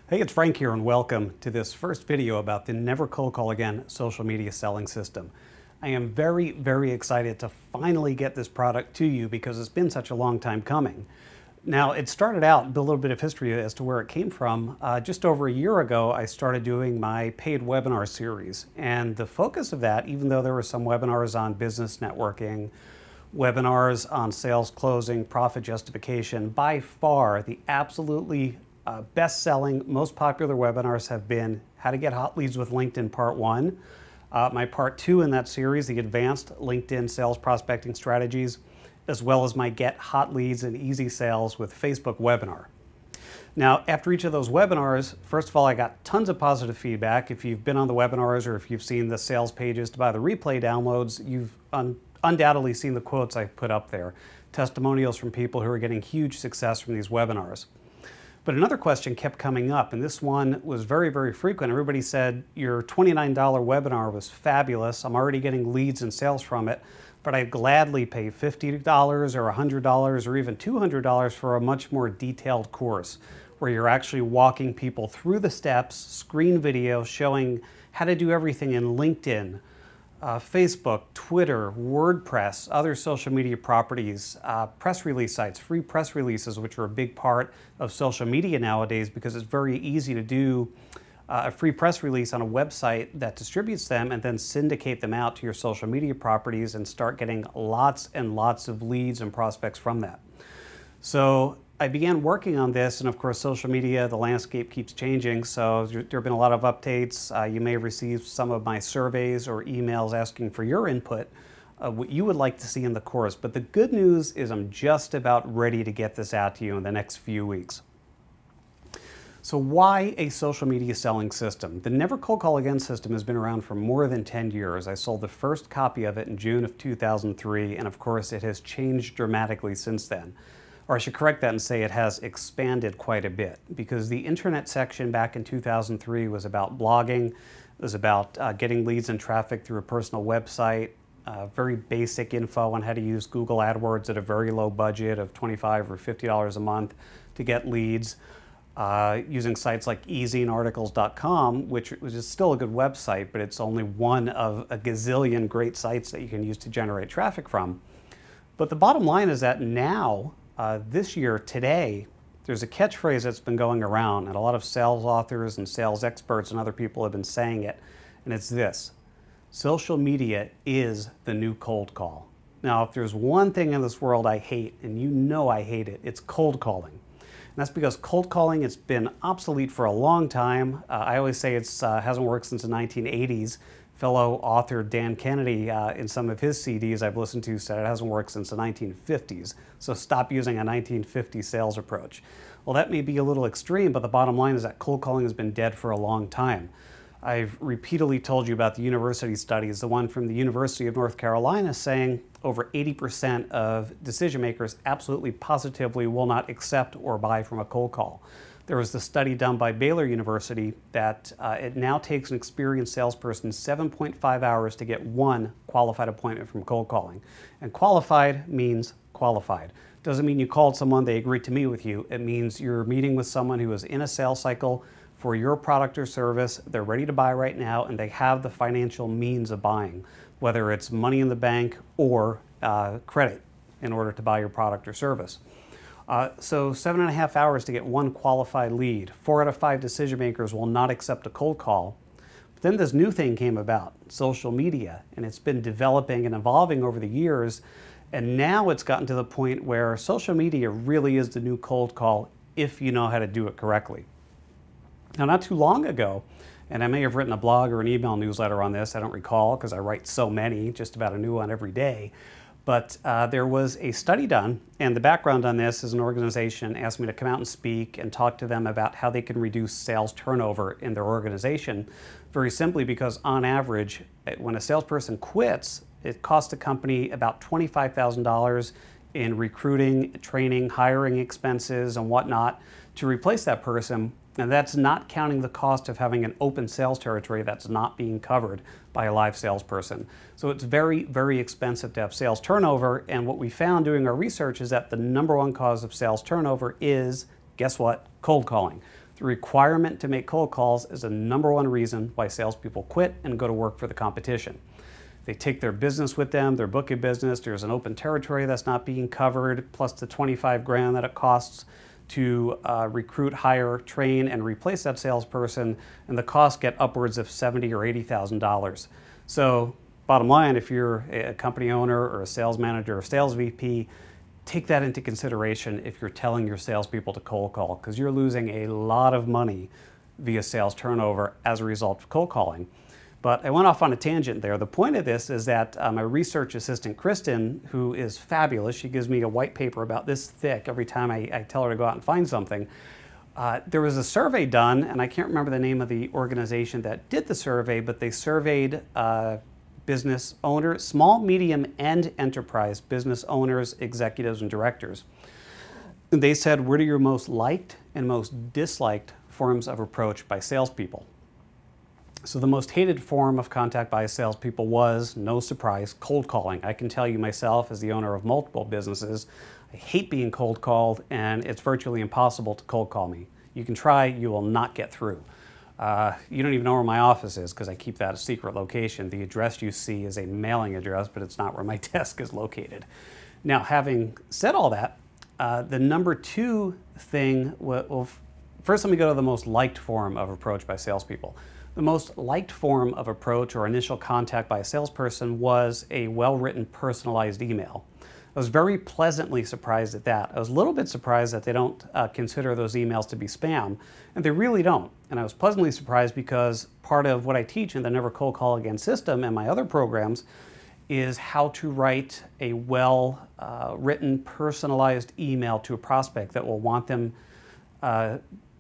Hey, it's Frank here and welcome to this first video about the Never Cold Call Again social media selling system. I am very excited to finally get this product to you because it's been such a long time coming. Now, it started out, a little bit of history as to where it came from. Just over a year ago, I started doing my paid webinar series. And the focus of that, even though there were some webinars on business networking, webinars on sales closing, profit justification, by far the absolutely best-selling, most popular webinars have been How to Get Hot Leads with LinkedIn Part 1. My Part 2 in that series, the Advanced LinkedIn Sales Prospecting Strategies, as well as my Get Hot Leads and Easy Sales with Facebook webinar. Now, after each of those webinars, first of all, I got tons of positive feedback. If you've been on the webinars or if you've seen the sales pages to buy the replay downloads, you've undoubtedly seen the quotes I've put up there. Testimonials from people who are getting huge success from these webinars. But another question kept coming up, and this one was very frequent. Everybody said, your $29 webinar was fabulous. I'm already getting leads and sales from it, but I'd gladly pay $50 or $100 or even $200 for a much more detailed course where you're actually walking people through the steps, screen video showing how to do everything in LinkedIn, Facebook, Twitter, WordPress, other social media properties, press release sites, free press releases, which are a big part of social media nowadays because it's very easy to do a free press release on a website that distributes them and then syndicate them out to your social media properties and start getting lots and lots of leads and prospects from that. So I began working on this, and of course social media, the landscape keeps changing, so there have been a lot of updates. You may have received some of my surveys or emails asking for your input, what you would like to see in the course. But the good news is I'm just about ready to get this out to you in the next few weeks. So why a social media selling system? The Never Cold Call Again system has been around for more than 10 years. I sold the first copy of it in June of 2003, and of course it has changed dramatically since then. Or I should correct that and say it has expanded quite a bit, because the internet section back in 2003 was about blogging, it was about getting leads and traffic through a personal website, very basic info on how to use Google AdWords at a very low budget of $25 or $50 a month to get leads, using sites like easyinarticles.com, which is still a good website, but it's only one of a gazillion great sites that you can use to generate traffic from. But the bottom line is that now, this year, today, there's a catchphrase that's been going around, and a lot of sales authors and sales experts and other people have been saying it, and it's this: social media is the new cold call. Now, if there's one thing in this world I hate, and you know I hate it, it's cold calling. And that's because cold calling, it's been obsolete for a long time. I always say it hasn't worked since the 1980s. Fellow author Dan Kennedy, in some of his CDs I've listened to, said it hasn't worked since the 1950s. So stop using a 1950s sales approach. Well, that may be a little extreme, but the bottom line is that cold calling has been dead for a long time. I've repeatedly told you about the university studies, the one from the University of North Carolina saying over 80% of decision makers absolutely positively will not accept or buy from a cold call. There was the study done by Baylor University that it now takes an experienced salesperson 7.5 hours to get one qualified appointment from cold calling. And qualified means qualified. Doesn't mean you called someone, they agreed to meet with you. It means you're meeting with someone who is in a sales cycle for your product or service. They're ready to buy right now, and they have the financial means of buying, whether it's money in the bank or credit in order to buy your product or service. So 7.5 hours to get one qualified lead. 4 out of 5 decision makers will not accept a cold call. But then this new thing came about, social media, and it's been developing and evolving over the years. And now it's gotten to the point where social media really is the new cold call if you know how to do it correctly. Now, not too long ago, and I may have written a blog or an email newsletter on this, I don't recall because I write so many, just about a new one every day. But there was a study done, and the background on this is an organization asked me to come out and speak and talk to them about how they can reduce sales turnover in their organization. Very simply because on average, when a salesperson quits, it costs the company about $25,000 in recruiting, training, hiring expenses and whatnot to replace that person. And that's not counting the cost of having an open sales territory that's not being covered by a live salesperson. So it's very expensive to have sales turnover. And what we found doing our research is that the #1 cause of sales turnover is, guess what? Cold calling. The requirement to make cold calls is the #1 reason why salespeople quit and go to work for the competition. They take their business with them, their book of business, there's an open territory that's not being covered, plus the 25 grand that it costs to recruit, hire, train, and replace that salesperson, and the costs get upwards of $70,000 or $80,000. So bottom line, if you're a company owner or a sales manager or sales VP, take that into consideration if you're telling your salespeople to cold call, because you're losing a lot of money via sales turnover as a result of cold calling. But I went off on a tangent there. The point of this is that my research assistant, Kristen, who is fabulous, she gives me a white paper about this thick every time I tell her to go out and find something. There was a survey done, and I can't remember the name of the organization that did the survey, but they surveyed business owners, small, medium, and enterprise business owners, executives, and directors. And they said, what are your most liked and most disliked forms of approach by salespeople? So the most hated form of contact by salespeople was, no surprise, cold calling. I can tell you myself, as the owner of multiple businesses, I hate being cold called, and it's virtually impossible to cold call me. You can try, you will not get through. You don't even know where my office is because I keep that a secret location. The address you see is a mailing address, but it's not where my desk is located. Now, having said all that, the #2 thing, well, first let me go to the most liked form of approach by salespeople. The most liked form of approach or initial contact by a salesperson was a well-written, personalized email. I was very pleasantly surprised at that. I was a little bit surprised that they don't consider those emails to be spam, and they really don't. And I was pleasantly surprised because part of what I teach in the Never Cold Call Again system and my other programs is how to write a well-written, personalized email to a prospect that will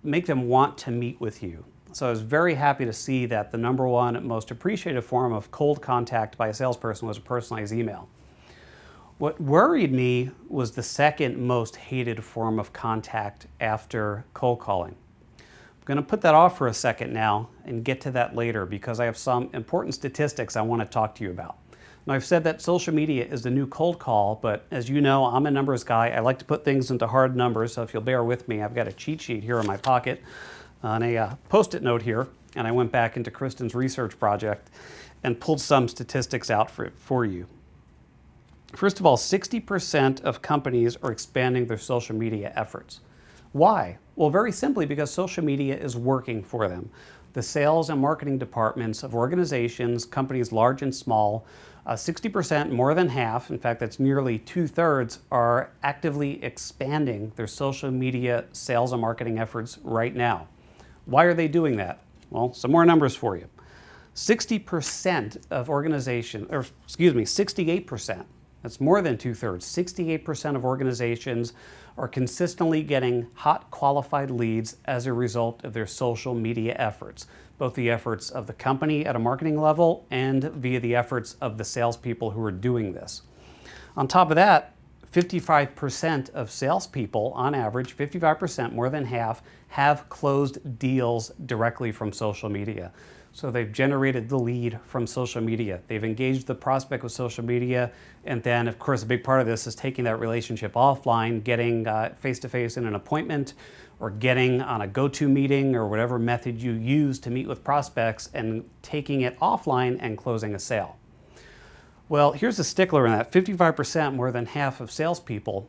make them want to meet with you. So I was very happy to see that the #1 most appreciated form of cold contact by a salesperson was a personalized email. What worried me was the second most hated form of contact after cold calling. I'm going to put that off for a second now and get to that later because I have some important statistics I want to talk to you about. Now, I've said that social media is the new cold call, but as you know, I'm a numbers guy. I like to put things into hard numbers, so if you'll bear with me, I've got a cheat sheet here in my pocket on a Post-it note here, and I went back into Kristen's research project and pulled some statistics out for you. First of all, 60% of companies are expanding their social media efforts. Why? Well, very simply because social media is working for them. The sales and marketing departments of organizations, companies large and small, 60%, more than half, in fact, that's nearly 2/3, are actively expanding their social media sales and marketing efforts right now. Why are they doing that? Well, some more numbers for you. 60% of organizations, or excuse me, 68%, that's more than 2/3, 68% of organizations are consistently getting hot qualified leads as a result of their social media efforts, both the efforts of the company at a marketing level and via the efforts of the salespeople who are doing this. On top of that, 55% of salespeople, on average, 55%, more than half, have closed deals directly from social media. So they've generated the lead from social media. They've engaged the prospect with social media, and then, of course, a big part of this is taking that relationship offline, getting face-to-face in an appointment, or getting on a go-to meeting, or whatever method you use to meet with prospects, and taking it offline and closing a sale. Well, here's a stickler in that. 55%, more than half of salespeople,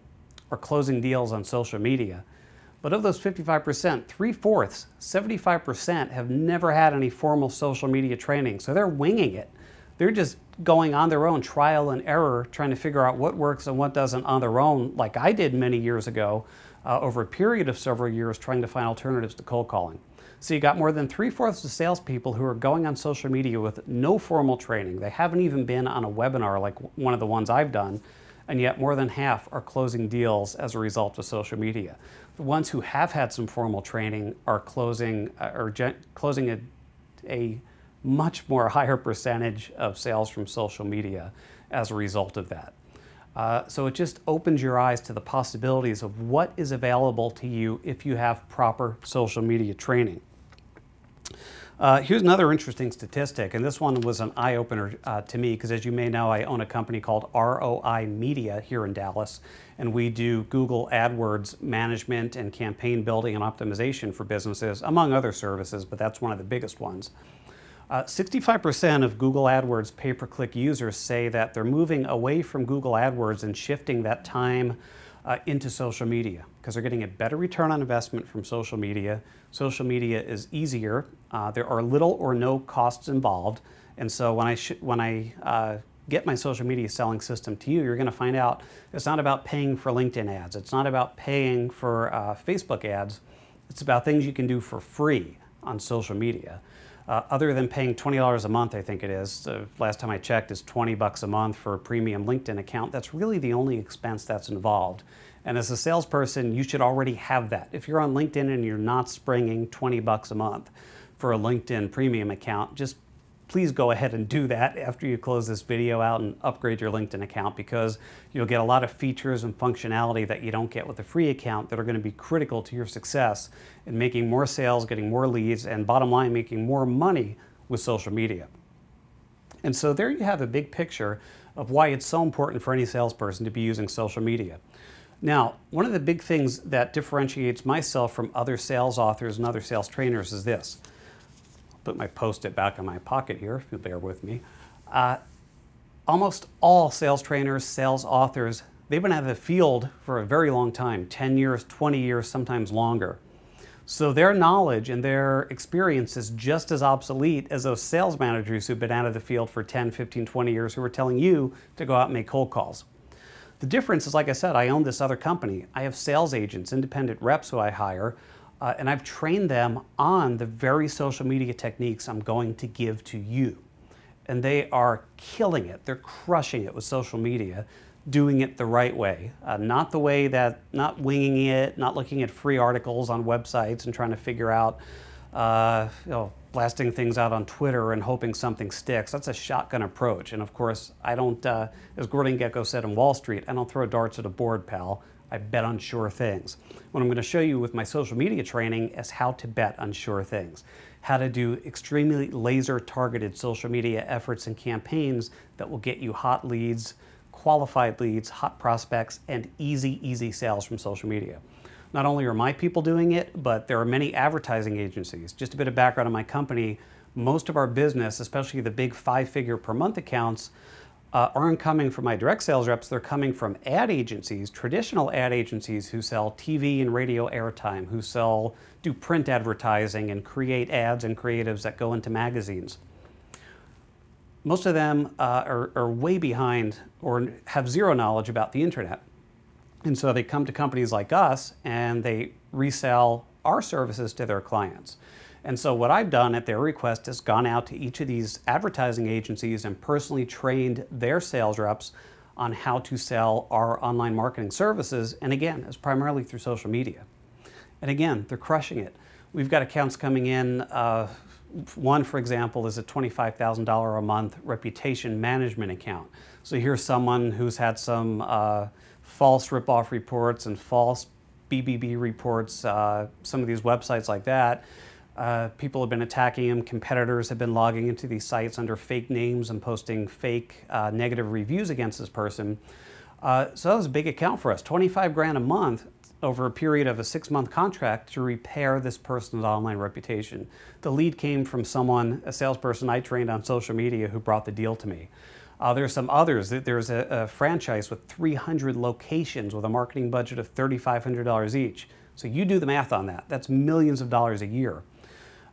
are closing deals on social media. But of those 55%, 3/4, 75% have never had any formal social media training. So they're winging it. They're just going on their own, trial and error, trying to figure out what works and what doesn't on their own, like I did many years ago, over a period of several years, trying to find alternatives to cold calling. So you got more than 3/4 of salespeople who are going on social media with no formal training. They haven't even been on a webinar like one of the ones I've done, and yet more than half are closing deals as a result of social media. The ones who have had some formal training are closing a much more higher percentage of sales from social media as a result of that. So it just opens your eyes to the possibilities of what is available to you if you have proper social media training. Here's another interesting statistic, and this one was an eye-opener to me because, as you may know, I own a company called ROI Media here in Dallas, and we do Google AdWords management and campaign building and optimization for businesses, among other services, but that's one of the biggest ones. 65% of Google AdWords pay-per-click users say that they're moving away from Google AdWords and shifting that time into social media because they're getting a better return on investment from social media. Social media is easier. There are little or no costs involved. And so when I get my social media selling system to you, you're going to find out it's not about paying for LinkedIn ads. It's not about paying for Facebook ads. It's about things you can do for free on social media. Other than paying $20 a month, I think it is. Last time I checked, is $20 a month for a premium LinkedIn account. That's really the only expense that's involved. And as a salesperson, you should already have that. If you're on LinkedIn and you're not springing $20 a month for a LinkedIn premium account, just please go ahead and do that after you close this video out and upgrade your LinkedIn account, because you'll get a lot of features and functionality that you don't get with a free account that are going to be critical to your success in making more sales, getting more leads, and bottom line, making more money with social media. And so there you have a big picture of why it's so important for any salesperson to be using social media. Now, one of the big things that differentiates myself from other sales authors and other sales trainers is this. Put my Post-it back in my pocket here, if you'll bear with me. Almost all sales trainers, sales authors, they've been out of the field for a very long time, 10 years, 20 years, sometimes longer. So their knowledge and their experience is just as obsolete as those sales managers who've been out of the field for 10, 15, 20 years who are telling you to go out and make cold calls. The difference is, like I said, I own this other company. I have sales agents, independent reps who I hire, and I've trained them on the very social media techniques I'm going to give to you. And they are killing it. They're crushing it with social media, doing it the right way. Not the way that, not winging it, not looking at free articles on websites and trying to figure out, blasting things out on Twitter and hoping something sticks. That's a shotgun approach. And of course, I don't, as Gordon Gekko said in Wall Street, I don't throw darts at a board, pal. I bet on sure things. What I'm going to show you with my social media training is how to bet on sure things. How to do extremely laser-targeted social media efforts and campaigns that will get you hot leads, qualified leads, hot prospects, and easy sales from social media. Not only are my people doing it, but there are many advertising agencies. Just a bit of background on my company. Most of our business, especially the big 5-figure per month accounts, aren't coming from my direct sales reps. They're coming from ad agencies, traditional ad agencies who sell TV and radio airtime, who do print advertising and create ads and creatives that go into magazines. Most of them are way behind or have zero knowledge about the internet. And so they come to companies like us and they resell our services to their clients. And so what I've done at their request is gone out to each of these advertising agencies and personally trained their sales reps on how to sell our online marketing services. And again, it's primarily through social media. And again, they're crushing it. We've got accounts coming in. One, for example, is a $25,000 a month reputation management account. So here's someone who's had some false ripoff reports and false BBB reports, some of these websites like that. People have been attacking him. Competitors have been logging into these sites under fake names and posting fake negative reviews against this person. So that was a big account for us, 25 grand a month over a period of a 6-month contract to repair this person's online reputation. The lead came from someone, a salesperson I trained on social media, who brought the deal to me. There's some others. There's a franchise with 300 locations with a marketing budget of $3,500 each. So you do the math on that. That's millions of dollars a year.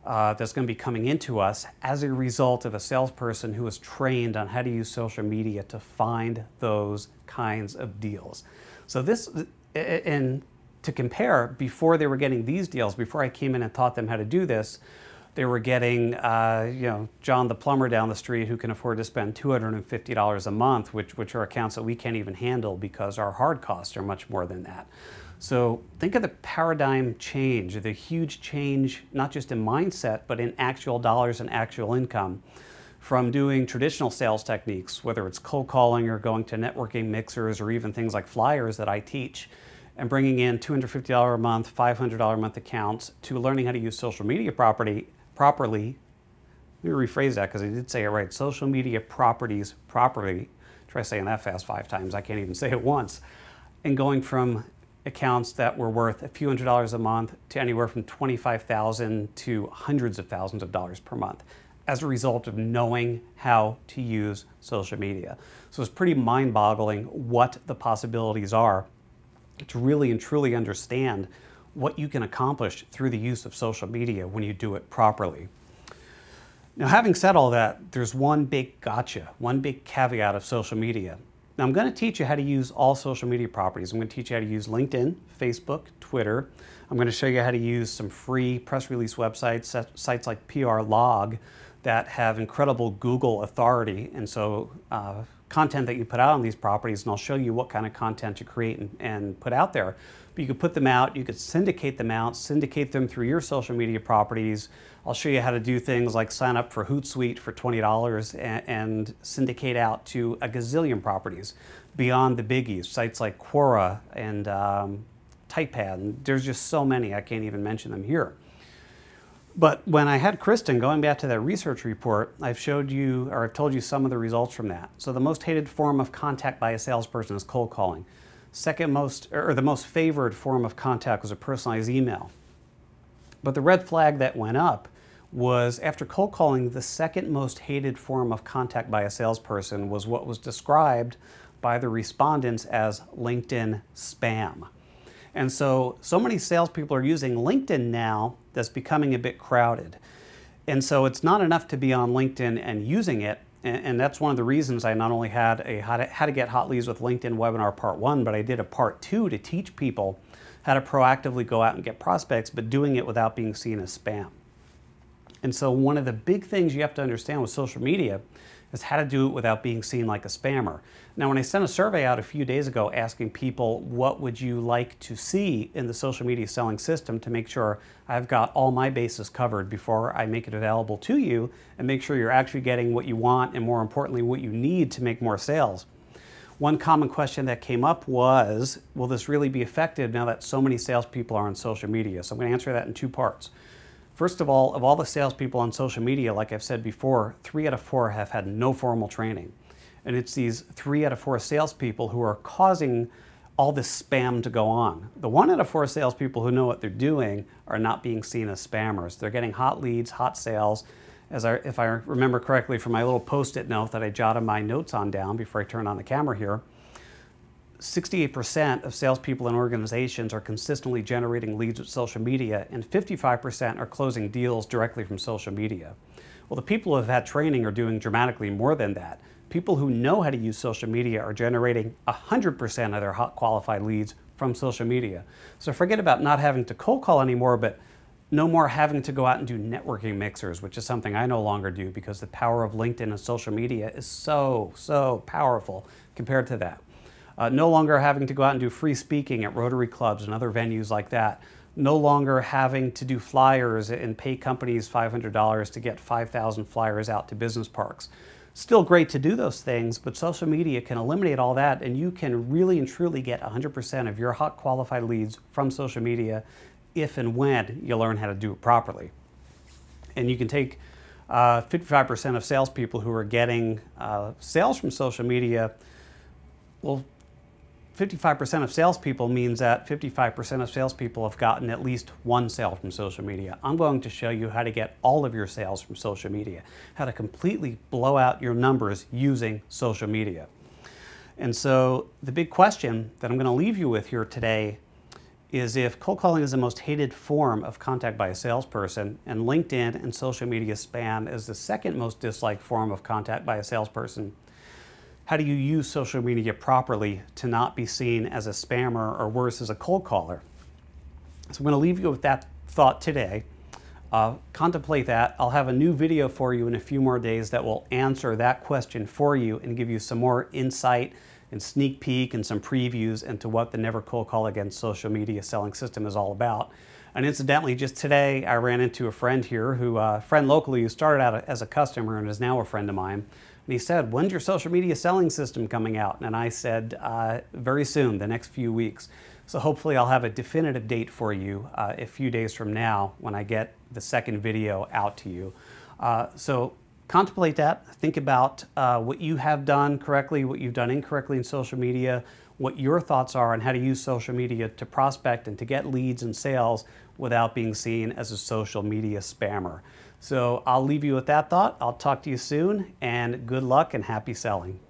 That's going to be coming into us as a result of a salesperson who was trained on how to use social media to find those kinds of deals. So this, and to compare, before they were getting these deals, before I came in and taught them how to do this, they were getting, John the plumber down the street who can afford to spend $250 a month, which are accounts that we can't even handle because our hard costs are much more than that. So think of the paradigm change, the huge change, not just in mindset, but in actual dollars and actual income, from doing traditional sales techniques, whether it's cold calling or going to networking mixers or even things like flyers that I teach, and bringing in $250 a month, $500 a month accounts, to learning how to use social media properly me rephrase that because I did say it right. Social media properties properly. Try saying that fast 5 times. I can't even say it once. And going from accounts that were worth a few $100s a month to anywhere from $25,000 to hundreds of thousands of dollars per month as a result of knowing how to use social media. So it's pretty mind-boggling what the possibilities are to really and truly understand what you can accomplish through the use of social media when you do it properly. Now, having said all that, there's one big gotcha, one big caveat of social media. Now, I'm going to teach you how to use all social media properties. I'm going to teach you how to use LinkedIn, Facebook, Twitter. I'm going to show you how to use some free press release websites, sites like PR Log that have incredible Google authority. And so content that you put out on these properties, and I'll show you what kind of content to create and put out there. But you could put them out, you could syndicate them out, syndicate them through your social media properties. I'll show you how to do things like sign up for Hootsuite for $20 and syndicate out to a gazillion properties beyond the biggies, sites like Quora and Typepad. And there's just so many, I can't even mention them here. But when I had Kristen, going back to that research report, I've told you some of the results from that. So the most hated form of contact by a salesperson is cold calling. Second most, or the most favored form of contact was a personalized email. But the red flag that went up was after cold calling, the second most hated form of contact by a salesperson was what was described by the respondents as LinkedIn spam. And so many salespeople are using LinkedIn now that's becoming a bit crowded. And so it's not enough to be on LinkedIn and using it. And that's one of the reasons I not only had a how to get hot leads with LinkedIn webinar part 1, but I did a part 2 to teach people how to proactively go out and get prospects, but doing it without being seen as spam. And so one of the big things you have to understand with social media is how to do it without being seen like a spammer. Now, when I sent a survey out a few days ago asking people what would you like to see in the social media selling system to make sure I've got all my bases covered before I make it available to you and make sure you're actually getting what you want and, more importantly, what you need to make more sales. One common question that came up was, will this really be effective now that so many salespeople are on social media? So I'm going to answer that in 2 parts. First of all the salespeople on social media, like I've said before, 3 out of 4 have had no formal training. And it's these 3 out of 4 salespeople who are causing all this spam to go on. The 1 out of 4 salespeople who know what they're doing are not being seen as spammers. They're getting hot leads, hot sales. If I remember correctly from my little post-it note that I jotted my notes on down before I turned on the camera here, 68% of salespeople in organizations are consistently generating leads with social media, and 55% are closing deals directly from social media. Well, the people who have had training are doing dramatically more than that. People who know how to use social media are generating 100% of their hot qualified leads from social media. So forget about not having to cold call anymore, but no more having to go out and do networking mixers, which is something I no longer do because the power of LinkedIn and social media is so powerful compared to that. No longer having to go out and do free speaking at Rotary clubs and other venues like that. No longer having to do flyers and pay companies $500 to get 5,000 flyers out to business parks. Still great to do those things, but social media can eliminate all that, and you can really and truly get 100% of your hot qualified leads from social media if and when you learn how to do it properly. And you can take 55% of salespeople who are getting sales from social media. Well, 55% of salespeople means that 55% of salespeople have gotten at least 1 sale from social media. I'm going to show you how to get all of your sales from social media, how to completely blow out your numbers using social media. And so the big question that I'm going to leave you with here today is if cold calling is the most hated form of contact by a salesperson and LinkedIn and social media spam is the second most disliked form of contact by a salesperson, how do you use social media properly to not be seen as a spammer or worse, as a cold caller? So I'm going to leave you with that thought today. Contemplate that. I'll have a new video for you in a few more days that will answer that question for you and give you some more insight and sneak peek and some previews into what the Never Cold Call Again social media selling system is all about. And incidentally, just today I ran into a friend here, a friend locally who started out as a customer and is now a friend of mine. And he said, when's your social media selling system coming out? And I said, very soon, the next few weeks. So hopefully I'll have a definitive date for you a few days from now when I get the second video out to you. So contemplate that. Think about what you have done correctly, what you've done incorrectly in social media, what your thoughts are on how to use social media to prospect and to get leads and sales without being seen as a social media spammer. So I'll leave you with that thought. I'll talk to you soon, and good luck and happy selling.